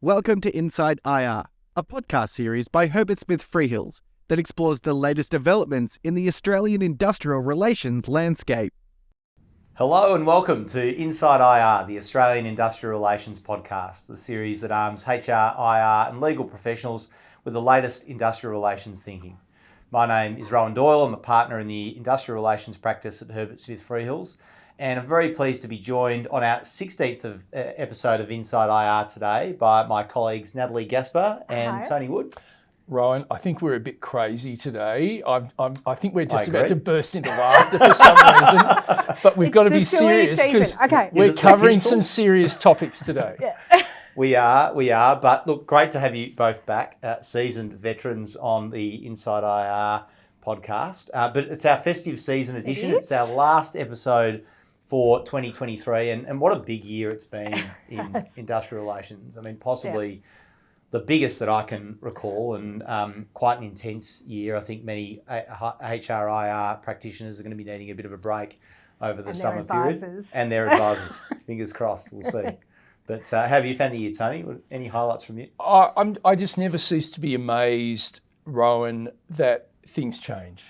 Welcome to Inside IR, a podcast series by Herbert Smith Freehills that explores the latest developments in the Australian industrial relations landscape. Hello and welcome to Inside IR, the Australian Industrial Relations podcast, the series that arms HR, IR and legal professionals with the latest industrial relations thinking. My name is Rohan Doyle. I'm a partner in the industrial relations practice at Herbert Smith Freehills, and I'm very pleased to be joined on our 16th episode of Inside IR today by my colleagues Natalie, Gaspar and Tony Wood. Rohan, I think we're a bit crazy today. I think we're just about to burst into laughter for some reason, but we've got to be serious because we're covering some serious topics today. Yeah. We are. But look, great to have you both back, seasoned veterans on the Inside IR podcast. But it's our festive season edition. It's our last episode for 2023, and what a big year it's been in industrial relations. I mean, possibly the biggest that I can recall, and quite an intense year. I think many HRIR practitioners are going to be needing a bit of a break over the summer period. And their advisors. Fingers crossed, we'll see. But how have you found the year, Tony? Any highlights from you? I just never cease to be amazed, Rohan, that things change.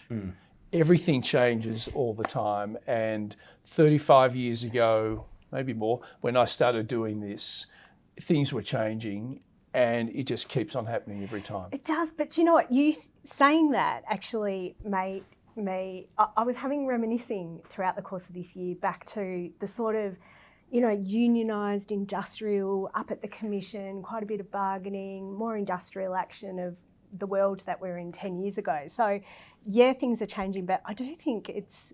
Everything changes all the time. And 35 years ago, maybe more, when I started doing this, things were changing. And it just keeps on happening every time. It does, but you know what? You saying that actually made me, I was reminiscing throughout the course of this year back to the sort of, unionised industrial, up at the commission, quite a bit of bargaining, more industrial action of the world that we're in 10 years ago. So yeah, things are changing, but I do think it's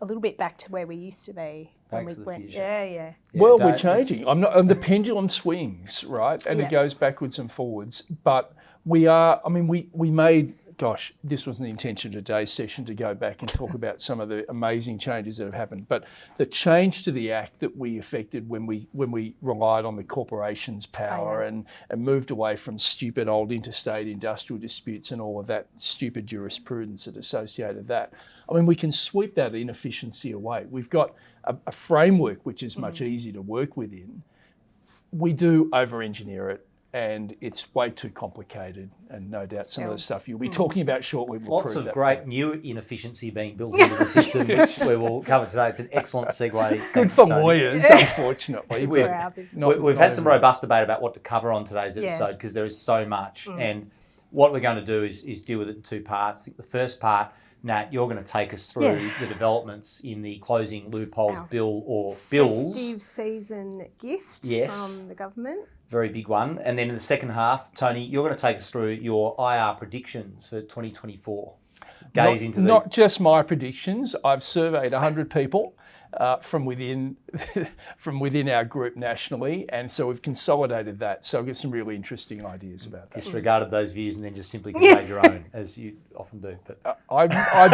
a little bit back to where we used to be. Thanks for the future. Yeah. Well, we're changing. The pendulum swings, right? And it goes backwards and forwards. But we made, this wasn't the intention of today's session to go back and talk about some of the amazing changes that have happened. But the change to the Act that we effected when we relied on the corporation's power and moved away from stupid old interstate industrial disputes and all of that stupid jurisprudence that associated that. I mean, we can sweep that inefficiency away. We've got a framework which is much easier to work within. We do over-engineer it, and it's way too complicated, and no doubt some of the stuff you'll be talking about shortly will Lots prove of great new inefficiency being built into the system, which we will cover today. It's an excellent segue. Good for lawyers, unfortunately. We've had some robust debate about what to cover on today's episode because there is so much, and what we're going to do is deal with it in two parts. I think the first part, Nat, you're going to take us through the developments in the Closing Loopholes Bill or bills. Festive season gift from the government. Very big one. And then in the second half, Tony, you're going to take us through your IR predictions for 2024. Not just my predictions. I've surveyed 100 people from within our group nationally, and so we've consolidated that. So I've got some really interesting ideas about that. Disregarded those views and then just simply conveyed your own, as you often do. But I've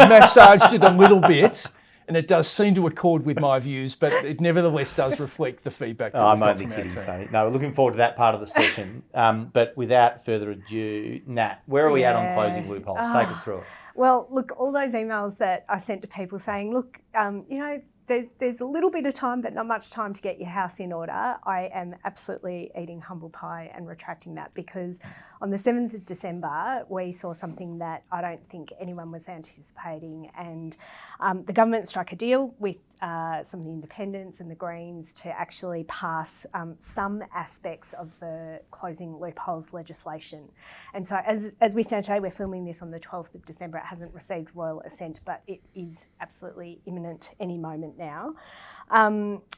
massaged it a little bit, and it does seem to accord with my views, but it nevertheless does reflect the feedback that I'm only kidding, Tony. No, we're looking forward to that part of the session. But without further ado, Nat, where are we at on Closing Loopholes? Take us through it. Well, look, all those emails that I sent to people saying, look, there's a little bit of time, but not much time to get your house in order. I am absolutely eating humble pie and retracting that, because on the 7th of December, we saw something that I don't think anyone was anticipating. And the government struck a deal with some of the independents and the Greens to actually pass some aspects of the Closing Loopholes legislation. And so as we stand today, we're filming this on the 12th of December. It hasn't received royal assent, but it is absolutely imminent any moment now.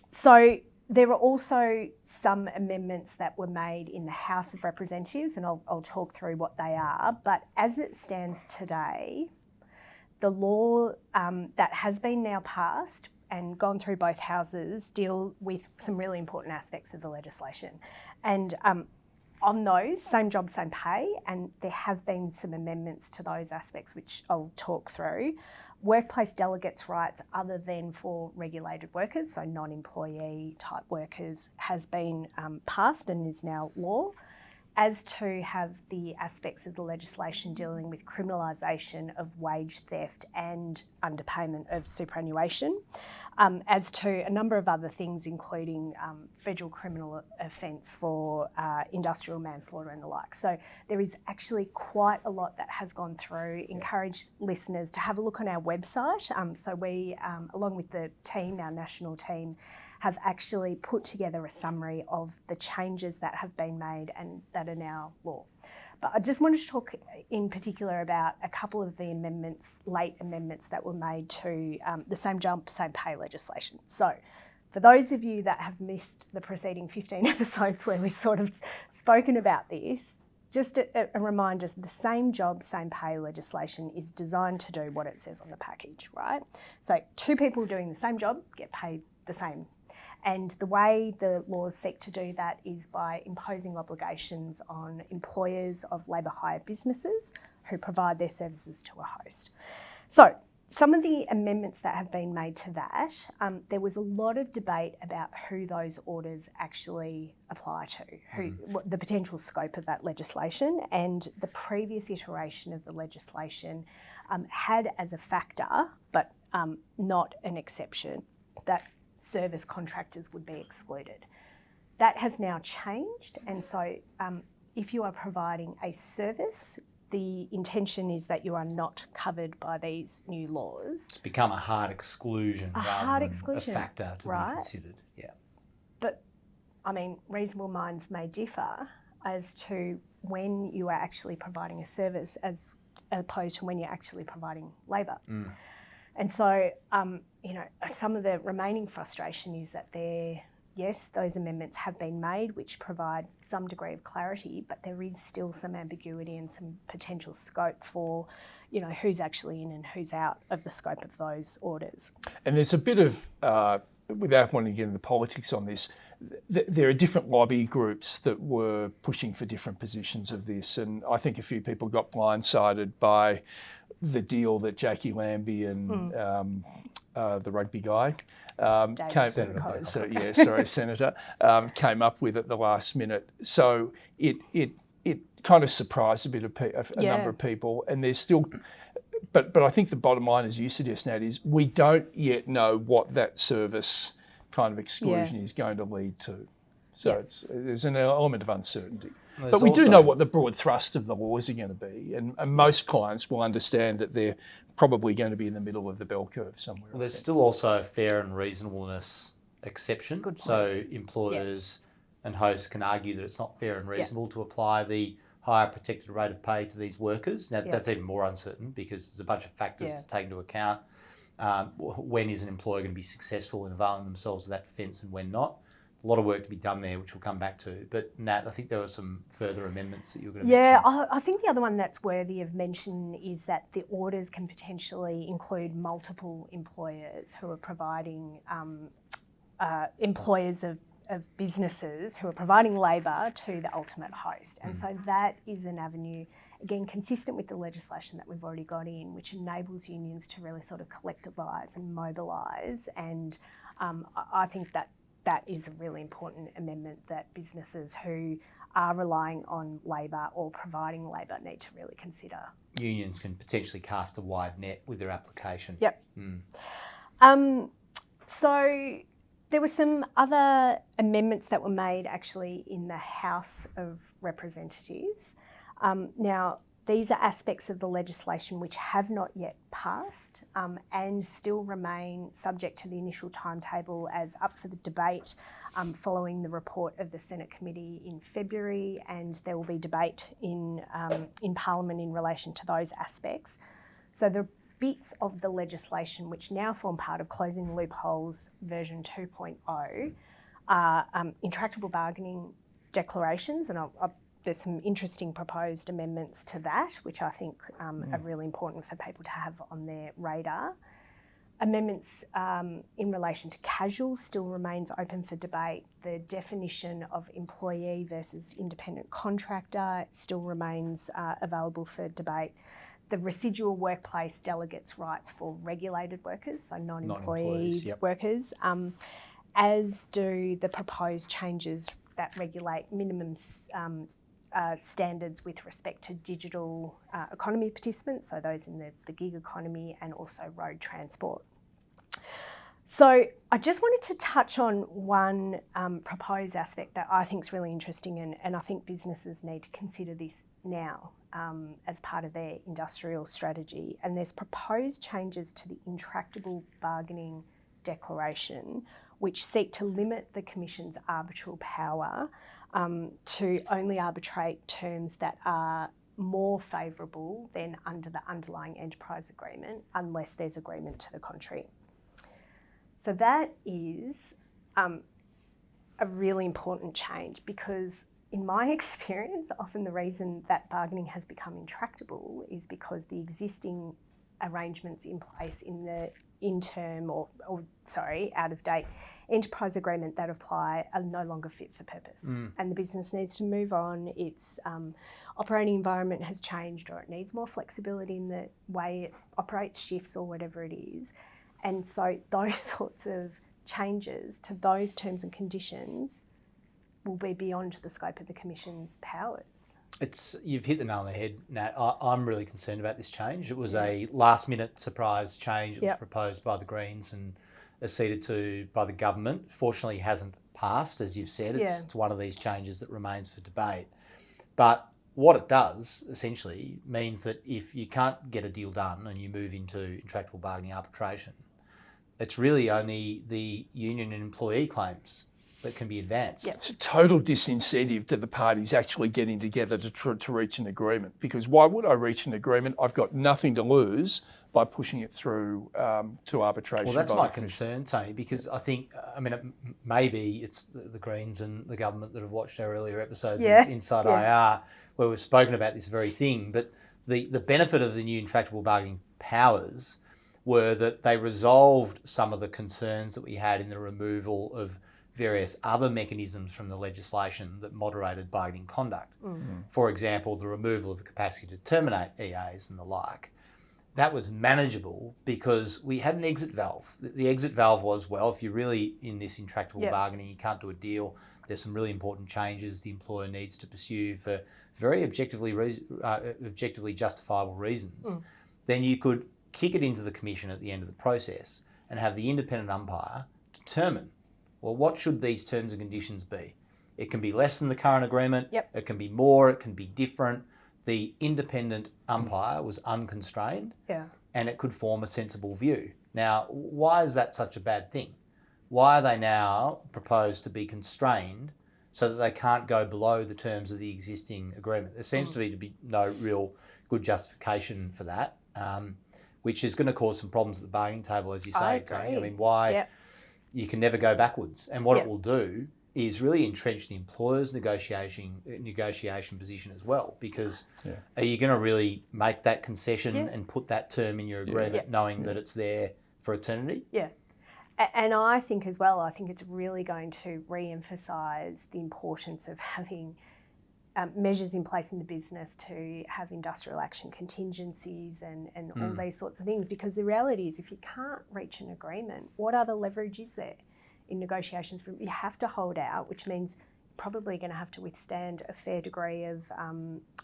So there are also some amendments that were made in the House of Representatives, and I'll talk through what they are. But as it stands today, the law that has been now passed and gone through both houses deal with some really important aspects of the legislation. And on those, same job, same pay, and there have been some amendments to those aspects, which I'll talk through. Workplace delegates' rights other than for regulated workers, so non-employee type workers, has been passed and is now law, as to have the aspects of the legislation dealing with criminalisation of wage theft and underpayment of superannuation. as to a number of other things, including federal criminal offence for industrial manslaughter and the like. So there is actually quite a lot that has gone through. Encourage listeners to have a look on our website. So we, along with the team, our national team, have actually put together a summary of the changes that have been made and that are now law. But I just wanted to talk in particular about a couple of the amendments, late amendments that were made to the Same Job, Same Pay legislation. So for those of you that have missed the preceding 15 episodes where we've sort of spoken about this, just a reminder, the Same Job, Same Pay legislation is designed to do what it says on the package, right? So two people doing the same job get paid the same. And the way the laws seek to do that is by imposing obligations on employers of labour hire businesses who provide their services to a host. So some of the amendments that have been made to that, there was a lot of debate about who those orders actually apply to, what the potential scope of that legislation, and the previous iteration of the legislation had as a factor, but not an exception, that service contractors would be excluded. That has now changed, and so if you are providing a service, the intention is that you are not covered by these new laws. It's become a hard exclusion rather than a factor to be considered. Yeah. But, I mean, reasonable minds may differ as to when you are actually providing a service as opposed to when you're actually providing labour. And so, some of the remaining frustration is that those amendments have been made, which provide some degree of clarity, but there is still some ambiguity and some potential scope for, who's actually in and who's out of the scope of those orders. And there's a bit of, without wanting to get into politics on this, there are different lobby groups that were pushing for different positions of this, and I think a few people got blindsided by the deal that Jackie Lambie and the rugby guy Senator came up with at the last minute. So it kind of surprised a number of people, and there's still. But I think the bottom line, as you suggest, Nat, is we don't yet know what that service kind of exclusion is going to lead to. So there's an element of uncertainty. But we do know what the broad thrust of the laws are going to be, and most clients will understand that they're probably going to be in the middle of the bell curve somewhere. Well, there's still also a fair and reasonableness exception. So employers and hosts can argue that it's not fair and reasonable to apply the higher protected rate of pay to these workers. Now, that's even more uncertain because there's a bunch of factors to take into account. When is an employer going to be successful in availing themselves of that defence and when not? A lot of work to be done there, which we'll come back to. But Nat, I think there were some further amendments that you were going to mention. Yeah, I think the other one that's worthy of mention is that the orders can potentially include multiple employers who are providing, employers of businesses who are providing labour to the ultimate host. And so that is an avenue, again, consistent with the legislation that we've already got in, which enables unions to really sort of collectivise and mobilise. And I think that is a really important amendment that businesses who are relying on labour or providing labour need to really consider. Unions can potentially cast a wide net with their application. Yep. So there were some other amendments that were made actually in the House of Representatives. Now, these are aspects of the legislation which have not yet passed and still remain subject to the initial timetable as up for the debate following the report of the Senate committee in February, and there will be debate in Parliament in relation to those aspects. So the bits of the legislation which now form part of Closing Loopholes version 2.0 are intractable bargaining declarations, and there's some interesting proposed amendments to that, which I think are really important for people to have on their radar. Amendments in relation to casuals still remains open for debate. The definition of employee versus independent contractor still remains available for debate. The residual workplace delegates' rights for regulated workers, so non-employee workers, as do the proposed changes that regulate minimum standards with respect to digital economy participants, so those in the gig economy and also road transport. So I just wanted to touch on one proposed aspect that I think is really interesting, and I think businesses need to consider this now as part of their industrial strategy. And there's proposed changes to the intractable bargaining declaration, which seek to limit the Commission's arbitral power to only arbitrate terms that are more favourable than under the underlying enterprise agreement, unless there's agreement to the contrary. So that is a really important change, because in my experience, often the reason that bargaining has become intractable is because the existing arrangements in place in the interim out of date enterprise agreement that apply are no longer fit for purpose. And the business needs to move on. Its operating environment has changed, or it needs more flexibility in the way it operates shifts or whatever it is. And so those sorts of changes to those terms and conditions will be beyond the scope of the Commission's powers. You've hit the nail on the head, Nat. I'm really concerned about this change. It was a last-minute surprise change. It was proposed by the Greens and acceded to by the government. Fortunately, it hasn't passed, as you've said. It's one of these changes that remains for debate. But what it does, essentially, means that if you can't get a deal done and you move into intractable bargaining arbitration, it's really only the union and employee claims that can be advanced. Yeah, it's a total disincentive to the parties actually getting together to reach an agreement. Because why would I reach an agreement? I've got nothing to lose by pushing it through to arbitration. Well, that's my concern, Tony, because I think, maybe it's the Greens and the government that have watched our earlier episodes of Inside IR, where we've spoken about this very thing. But the benefit of the new intractable bargaining powers were that they resolved some of the concerns that we had in the removal of various other mechanisms from the legislation that moderated bargaining conduct. For example, the removal of the capacity to terminate EAs and the like. That was manageable because we had an exit valve. The exit valve was, well, if you're really in this intractable bargaining, you can't do a deal, there's some really important changes the employer needs to pursue for very objectively justifiable reasons, then you could kick it into the Commission at the end of the process and have the independent umpire determine, well, what should these terms and conditions be? It can be less than the current agreement, it can be more, it can be different. The independent umpire was unconstrained and it could form a sensible view. Now, why is that such a bad thing? Why are they now proposed to be constrained so that they can't go below the terms of the existing agreement? There seems to be no real good justification for that, which is going to cause some problems at the bargaining table, as you say, Tony. I mean, why you can never go backwards. And what it will do is really entrench the employer's negotiation position as well, because are you going to really make that concession and put that term in your agreement knowing that it's there for eternity? Yeah. And I think as well, it's really going to re-emphasise the importance of having measures in place in the business to have industrial action contingencies and all these sorts of things, because the reality is if you can't reach an agreement, what other leverage is there in negotiations? You have to hold out, which means probably going to have to withstand a fair degree of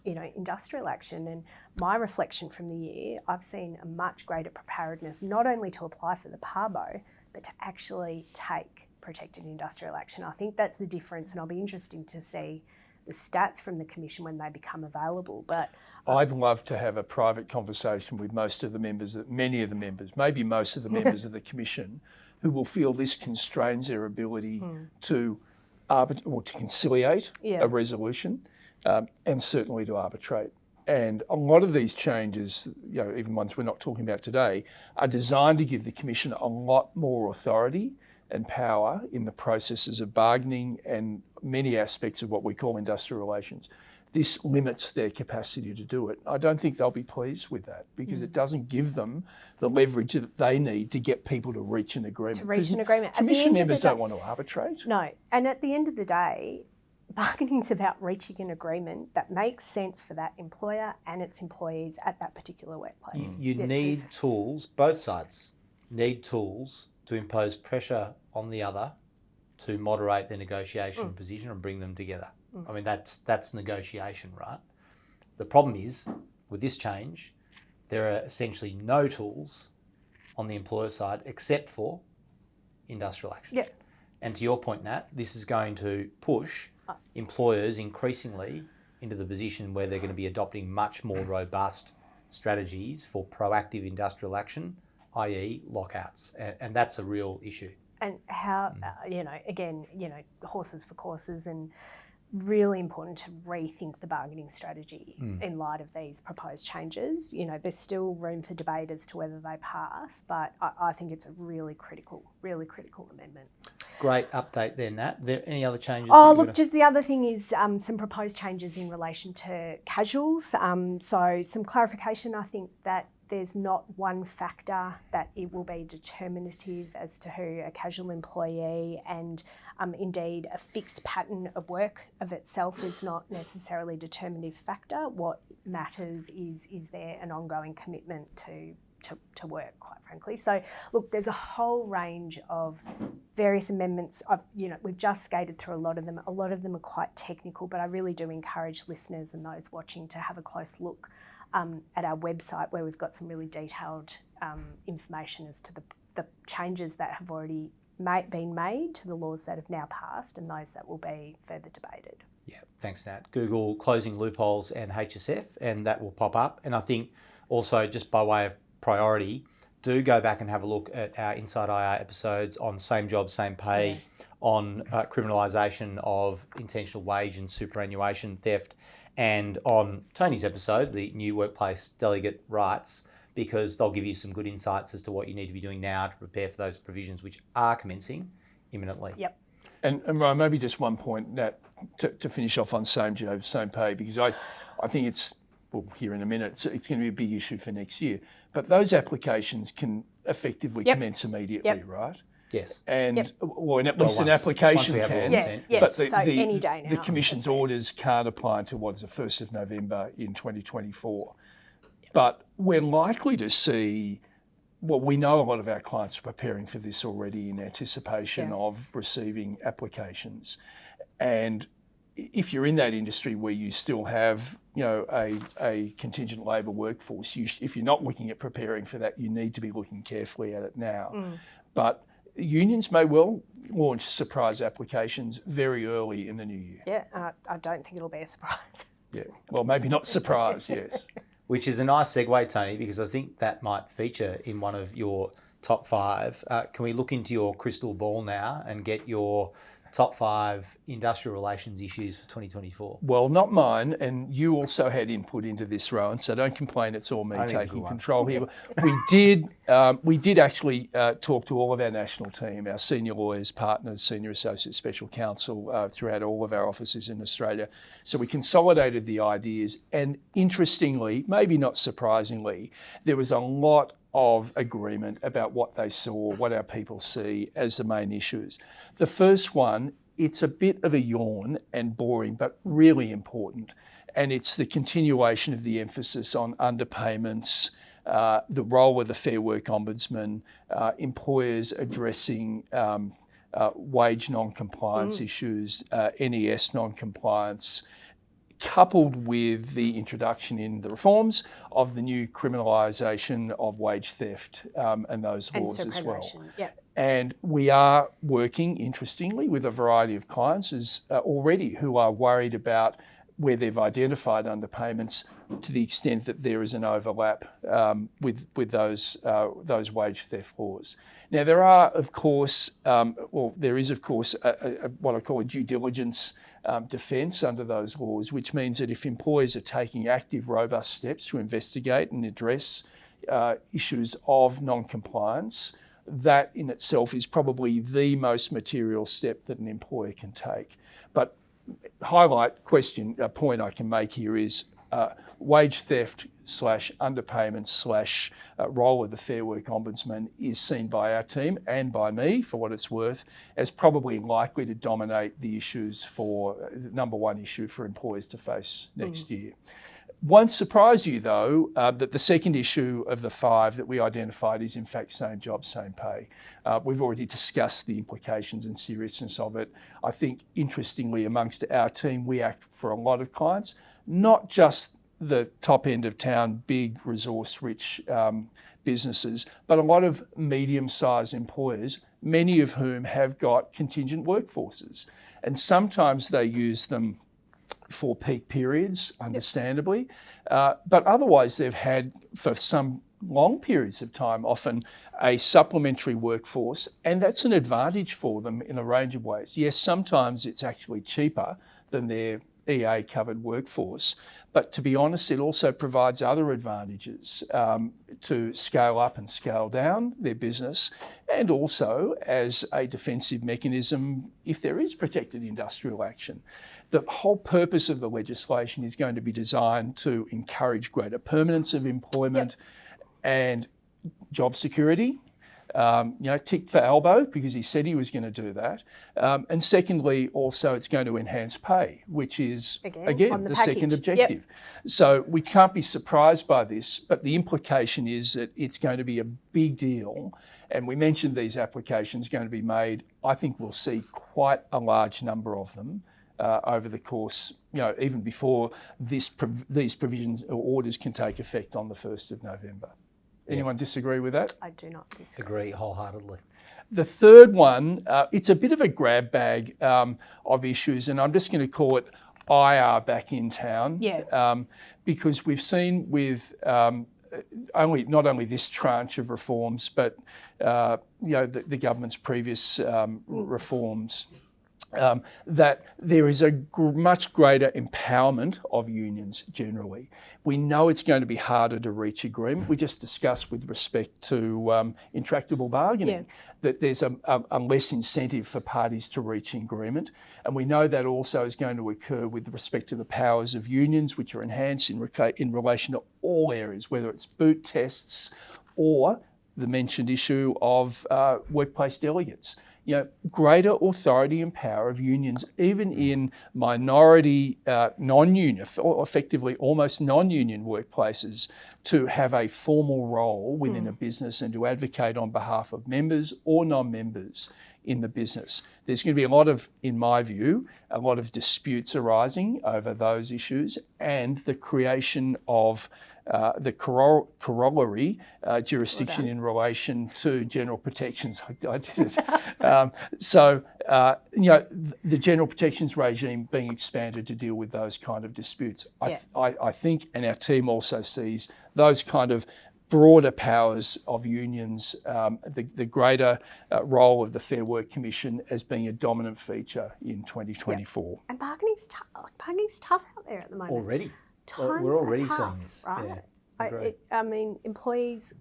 industrial action. And my reflection from the year, I've seen a much greater preparedness not only to apply for the PARBO, but to actually take protected industrial action. I think that's the difference, and I'll be interested to see the stats from the Commission when they become available. But I'd love to have a private conversation with many of the members, maybe most of the members of the Commission, who will feel this constrains their ability to conciliate a resolution, and certainly to arbitrate. And a lot of these changes, even ones we're not talking about today, are designed to give the Commission a lot more authority and power in the processes of bargaining and many aspects of what we call industrial relations. This limits their capacity to do it. I don't think they'll be pleased with that, because it doesn't give them the leverage that they need to get people to reach an agreement. Commission members don't want to arbitrate. No, and at the end of the day, bargaining is about reaching an agreement that makes sense for that employer and its employees at that particular workplace. You need tools, both sides need tools to impose pressure on the other to moderate their negotiation position and bring them together. I mean, that's negotiation, right? The problem is, with this change, there are essentially no tools on the employer side except for industrial action. Yep. And to your point, Nat, this is going to push employers increasingly into the position where they're going to be adopting much more robust strategies for proactive industrial action, i.e. lockouts. And that's a real issue. And how, again, horses for courses, and really important to rethink the bargaining strategy in light of these proposed changes. There's still room for debate as to whether they pass, but I think it's a really critical amendment. Great update there, Nat. Are there any other changes? Just the other thing is some proposed changes in relation to casuals. So some clarification, I think that there's not one factor that it will be determinative as to who a casual employee, and indeed a fixed pattern of work of itself is not necessarily a determinative factor. What matters is there an ongoing commitment to work, quite frankly. So look, there's a whole range of various amendments. We've just skated through a lot of them. A lot of them are quite technical, but I really do encourage listeners and those watching to have a close look at our website, where we've got some really detailed information as to the changes that have already been made to the laws that have now passed, and those that will be further debated. Yeah, thanks, Nat. Google Closing Loopholes and HSF, and that will pop up. And I think also, just by way of priority, do go back and have a look at our Inside IR episodes on same job, same pay, on criminalisation of intentional wage and superannuation theft, and on Tony's episode, the new workplace delegate rights, because they'll give you some good insights as to what you need to be doing now to prepare for those provisions, which are commencing imminently. Yep. And Ryan, maybe just one point, Nat, to finish off on same job, same pay, because I think we'll hear in a minute, it's going to be a big issue for next year. But those applications can effectively commence immediately, right? Yes. And Yep. well, at least an application can. But any day now, the Commission's orders can't apply until the 1st of November in 2024. But we're likely to see, we know a lot of our clients are preparing for this already in anticipation of receiving applications. And if you're in that industry where you still have, a contingent labour workforce, if you're not looking at preparing for that, you need to be looking carefully at it now. But unions may well launch surprise applications very early in the new year. Yeah, I don't think it'll be a surprise. Yeah, well, maybe not surprise, yes. Which is a nice segue, Tony, because I think that might feature in one of your top 5. Can we look into your crystal ball now and get your top 5 industrial relations issues for 2024? Well, not mine, and you also had input into this, Rohan, so don't complain, it's all me taking control here. We did actually talk to all of our national team, our senior lawyers, partners, senior associate special counsel throughout all of our offices in Australia. So we consolidated the ideas, and interestingly, maybe not surprisingly, there was a lot of agreement about what they saw, what our people see as the main issues. The first one, it's a bit of a yawn and boring, but really important. And it's the continuation of the emphasis on underpayments, the role of the Fair Work Ombudsman, employers addressing wage non-compliance issues, NES non-compliance, coupled with the introduction in the reforms of the new criminalisation of wage theft and those laws as well. Yep. And we are working, interestingly, with a variety of clients already who are worried about where they've identified underpayments to the extent that there is an overlap with those wage theft laws. Now, there are, of course, there is, of course, what I call a due diligence defence under those laws, which means that if employers are taking active, robust steps to investigate and address issues of non-compliance, that in itself is probably the most material step that an employer can take. But point I can make here is wage theft / underpayments / role of the Fair Work Ombudsman is seen by our team and by me, for what it's worth, as probably likely to dominate the issues the number one issue for employers to face next year. Won't surprise you, though, that the second issue of the 5 that we identified is, in fact, same job, same pay. We've already discussed the implications and seriousness of it. I think, interestingly, amongst our team, we act for a lot of clients, not just the top end of town, big, resource-rich businesses, but a lot of medium-sized employers, many of whom have got contingent workforces. And sometimes they use them for peak periods, understandably, but otherwise they've had, for some long periods of time, often a supplementary workforce, and that's an advantage for them in a range of ways. Yes, sometimes it's actually cheaper than their EA-covered workforce, but to be honest, it also provides other advantages to scale up and scale down their business, and also as a defensive mechanism if there is protected industrial action. The whole purpose of the legislation is going to be designed to encourage greater permanence of employment and job security. Tick for elbow, because he said he was going to do that. And secondly, also it's going to enhance pay, which is, again the second objective. So we can't be surprised by this, but the implication is that it's going to be a big deal. And we mentioned these applications going to be made. I think we'll see quite a large number of them over the course, even before these provisions or orders can take effect on the 1st of November. Anyone disagree with that? I do not disagree. Agree wholeheartedly. The third one, it's a bit of a grab bag of issues, and I'm just going to call it IR back in town. Because we've seen with not only this tranche of reforms, but the government's previous reforms, that there is a much greater empowerment of unions generally. We know it's going to be harder to reach agreement. We just discussed with respect to intractable bargaining that there's a less incentive for parties to reach agreement. And we know that also is going to occur with respect to the powers of unions, which are enhanced in relation to all areas, whether it's boot tests or the mentioned issue of workplace delegates. Greater authority and power of unions, even in minority, non-union, or effectively almost non-union workplaces, to have a formal role within a business and to advocate on behalf of members or non-members in the business. There's going to be a lot of, in my view, a lot of disputes arising over those issues, and the creation of the corollary jurisdiction in relation to general protections. I did it. The general protections regime being expanded to deal with those kind of disputes. I think, and our team also sees those kind of broader powers of unions, the greater role of the Fair Work Commission as being a dominant feature in 2024. And bargaining's tough. Bargaining's tough out there at the moment. Already. Times We're already are tough, seeing this. right? Yeah, Employees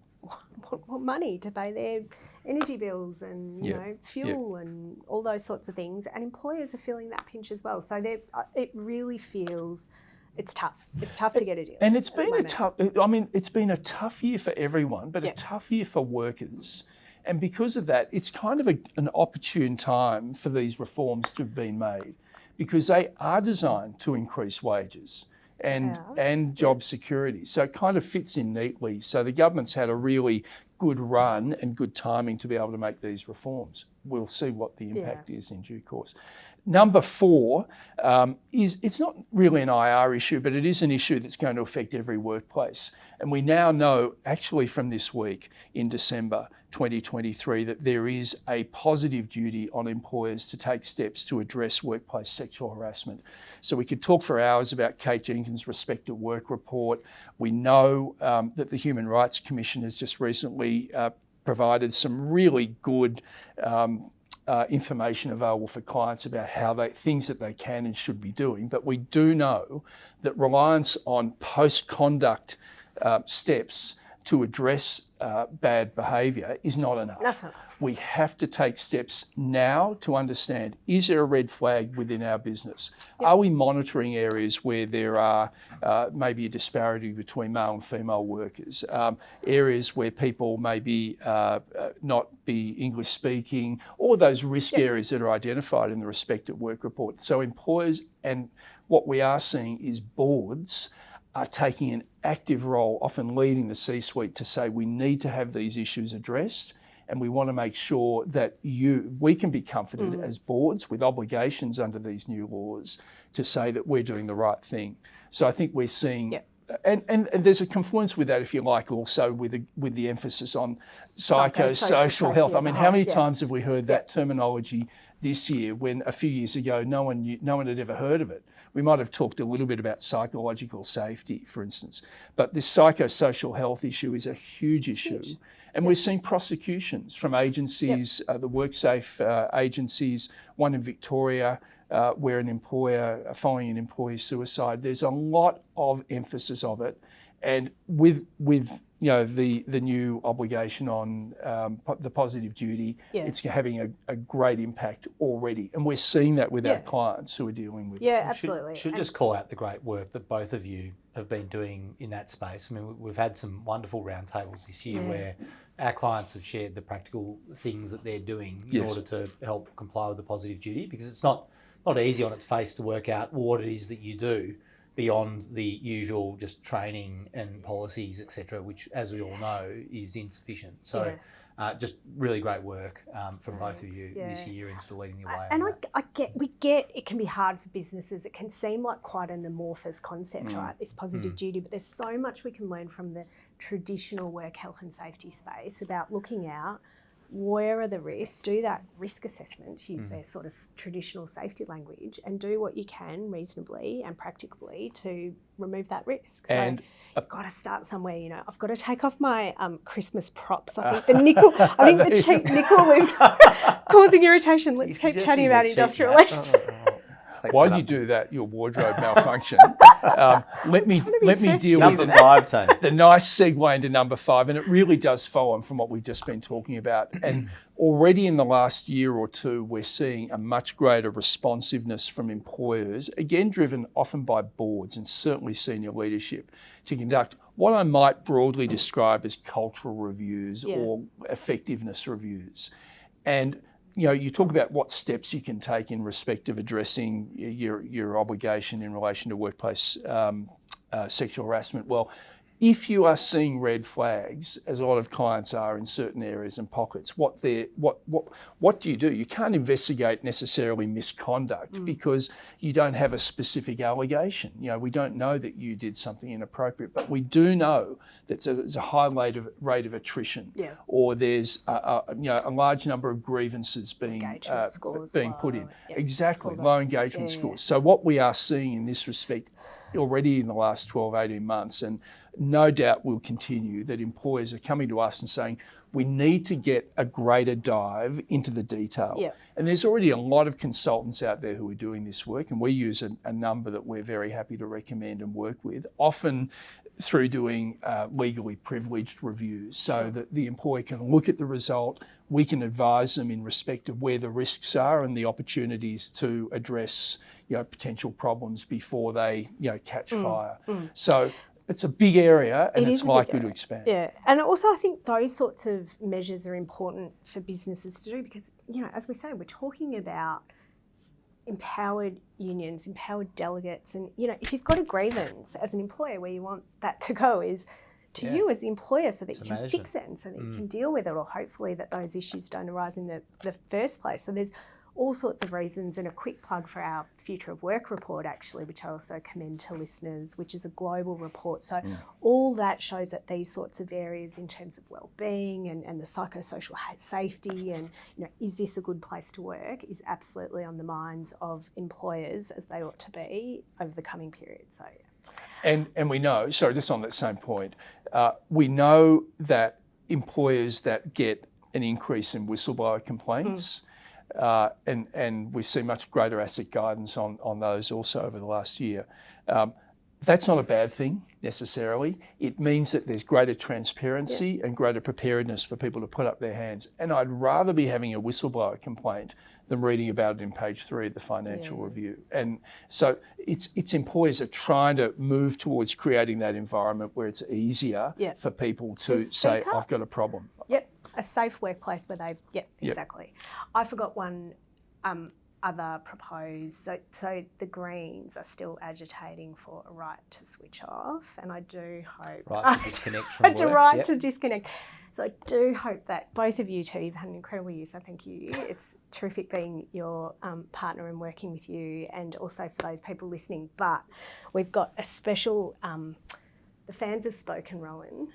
want money to pay their energy bills and fuel and all those sorts of things, and employers are feeling that pinch as well. So it really feels it's tough. It's tough to get a deal. And it's been it's been a tough year for everyone, but a tough year for workers. And because of that, it's kind of an opportune time for these reforms to have been made, because they are designed to increase wages and job security. So it kind of fits in neatly. So the government's had a really good run and good timing to be able to make these reforms. We'll see what the impact is in due course. Number 4 is, it's not really an IR issue, but it is an issue that's going to affect every workplace. And we now know, actually from this week in December 2023, that there is a positive duty on employers to take steps to address workplace sexual harassment. So we could talk for hours about Kate Jenkins' Respect at Work report. We know that the Human Rights Commission has just recently provided some really good information available for clients about how things that they can and should be doing. But we do know that reliance on post-conduct steps to address bad behaviour is not enough. That's not enough. We have to take steps now to understand, is there a red flag within our business? Yep. Are we monitoring areas where there are maybe a disparity between male and female workers? Areas where people maybe not be English speaking, all those risk areas that are identified in the Respect at Work report. So employers, and what we are seeing is boards are taking an active role, often leading the C-suite, to say we need to have these issues addressed, and we want to make sure that we can be comforted as boards with obligations under these new laws to say that we're doing the right thing. So I think we're seeing and there's a confluence with that, if you like, also with the emphasis on psychosocial health. I mean, how many times have we heard that terminology this year when a few years ago no one had ever heard of it? We might have talked a little bit about psychological safety, for instance, but this psychosocial health issue is a huge issue. And we're seeing prosecutions from agencies, the WorkSafe agencies, one in Victoria, where an employer, following an employee suicide, there's a lot of emphasis of it. And with the new obligation on the positive duty, it's having a great impact already. And we're seeing that with our clients who are dealing with it. Yeah, absolutely. Should just call out the great work that both of you have been doing in that space. I mean, we've had some wonderful roundtables this year where our clients have shared the practical things that they're doing in order to help comply with the positive duty, because it's not easy on its face to work out what it is that you do beyond the usual just training and policies, etc., which, as we all know, is insufficient. So just really great work from both of you this year in sort of leading the way. And we get it can be hard for businesses. It can seem like quite an amorphous concept, right, this positive duty, but there's so much we can learn from the traditional work health and safety space about looking out where are the risks, do that risk assessment, use their sort of traditional safety language, and do what you can reasonably and practically to remove that risk. So you've got to start somewhere. You know, I've got to take off my Christmas props. I think the nickel, the cheap nickel is causing irritation. Let's keep chatting about industrial relations. While you do that, your wardrobe malfunction. Let me deal number with five, Tony. The nice segue into number 5, and it really does follow on from what we've just been talking about. And already in the last year or two, we're seeing a much greater responsiveness from employers, again driven often by boards and certainly senior leadership, to conduct what I might broadly describe as cultural reviews or effectiveness reviews. And you talk about what steps you can take in respect of addressing your obligation in relation to workplace sexual harassment. Well, if you are seeing red flags, as a lot of clients are in certain areas and pockets, what do you do? You can't investigate necessarily misconduct because you don't have a specific allegation. We don't know that you did something inappropriate, but we do know that there's a high rate of attrition, or there's a large number of grievances being put in. Exactly, low engagement scores. So what we are seeing in this respect already in the last 12, 18 months, and no doubt will continue, that employers are coming to us and saying, we need to get a greater dive into the detail. And there's already a lot of consultants out there who are doing this work, and we use a number that we're very happy to recommend and work with, often through doing legally privileged reviews, so that the employer can look at the result, we can advise them in respect of where the risks are and the opportunities to address potential problems before they catch fire. So it's a big area, and it's likely to expand. Yeah, and also I think those sorts of measures are important for businesses to do because, as we say, we're talking about empowered unions, empowered delegates, and, if you've got a grievance as an employer, where you want that to go is to you as the employer so that you can fix it and so that you can deal with it, or hopefully that those issues don't arise in the first place. So there's all sorts of reasons, and a quick plug for our Future of Work report, actually, which I also commend to listeners, which is a global report. So all that shows that these sorts of areas in terms of well-being and the psychosocial safety and, is this a good place to work, is absolutely on the minds of employers, as they ought to be, over the coming period. So, And we know, sorry, just on that same point, we know that employers that get an increase in whistleblower complaints, and we see much greater asset guidance on those also over the last year. That's not a bad thing necessarily. It means that there's greater transparency and greater preparedness for people to put up their hands. And I'd rather be having a whistleblower complaint than reading about it in page 3 of the financial review. And so it's employers are trying to move towards creating that environment where it's easier for people to say, I've got a problem. A safe workplace where they, exactly. I forgot one other proposed. So the Greens are still agitating for a right to switch off, and I do hope... Right to disconnect from work. Right to disconnect. So I do hope that both of you two, you've had an incredible year, so thank you. It's terrific being your partner and working with you, and also for those people listening. But we've got a special the fans have spoken, Rowan,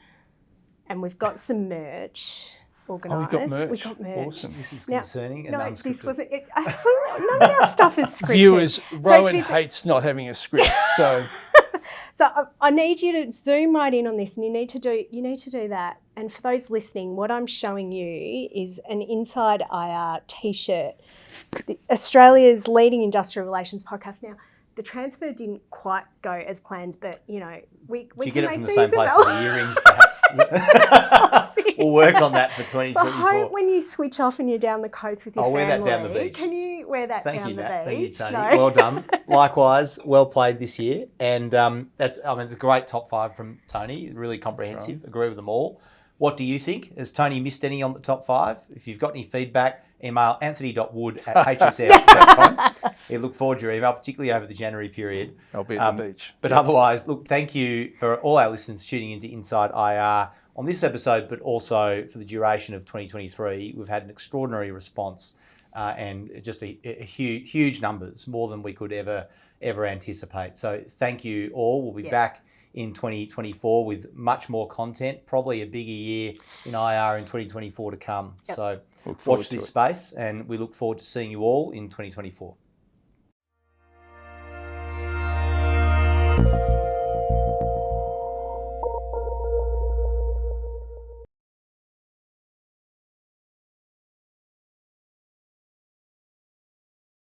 and we've got some merch organised. Oh, we got merch. Awesome. This is Now, concerning and No, unscripted. this wasn't. Absolutely, none of our stuff is scripted. Viewers, Rowan phys- hates not having a script, so So I need you to zoom right in on this, and you need to do that. And for those listening, what I'm showing you is an Inside IR T-shirt, Australia's leading industrial relations podcast. Now, the transfer didn't quite go as planned, but we Did you can get it make from the these same place as available. the earrings, perhaps? We'll work on that for So I 2024. hope when you switch off and you're down the coast with your I'll family, wear that down the beach. Can you wear that Thank down you, the Nat. Thank you, beach? Tony. No. Well done. Likewise, well played this year. And it's a great top 5 from Tony. Really comprehensive. Agree with them all. What do you think? Has Tony missed any on the top 5? If you've got any feedback, email anthony.wood@hsf.com. We look forward to your email, particularly over the January period. I'll be at the beach. But otherwise, look, thank you for all our listeners tuning into Inside IR on this episode, but also for the duration of 2023. We've had an extraordinary response and just a huge numbers, more than we could ever anticipate. So thank you all. We'll be back in 2024 with much more content, probably a bigger year in IR in 2024 to come. Yep. So Look forward watch to this it. space, and we look forward to seeing you all in 2024.